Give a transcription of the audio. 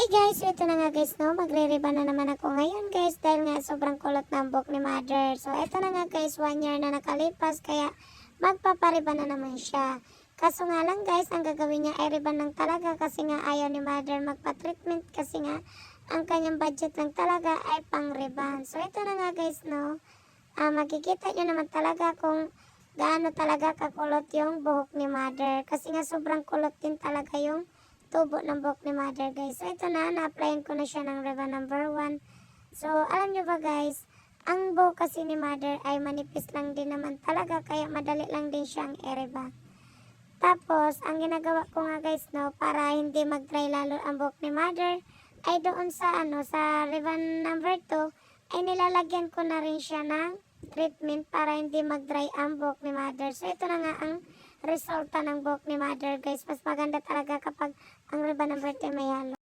Hi guys, so ito na nga guys, no, magre-ribbon na naman ako ngayon guys dahil nga sobrang kulot ng buhok ni mother. So ito na nga guys, 1 year na nakalipas kaya magpapariban na naman siya. Kaso nga lang guys, ang gagawin niya ay ribbon lang talaga kasi nga ayaw ni mother magpa-treatment kasi nga ang kanyang budget lang talaga ay pang ribbon. So ito na nga guys, no, makikita nyo naman talaga kung gaano talaga kakulot yung buhok ni mother kasi nga sobrang kulot din talaga yung tubo ng buhok ni mother guys. So ito na-applyan ko na siya ng ribbon number 1. So alam nyo ba guys, ang buhok kasi ni mother ay manipis lang din naman talaga kaya madali lang din siyang i-ribbon. Tapos ang ginagawa ko nga guys, no, para hindi mag-dry lalo ang buhok ni mother ay doon sa sa ribbon number 2 ay nilalagyan ko na rin siya ng treatment para hindi mag-dry ang buhok ni mother. So ito na nga ang resulta ng buhok ni mother guys. Mas maganda talaga kapag ang ribbon number 2 may halo.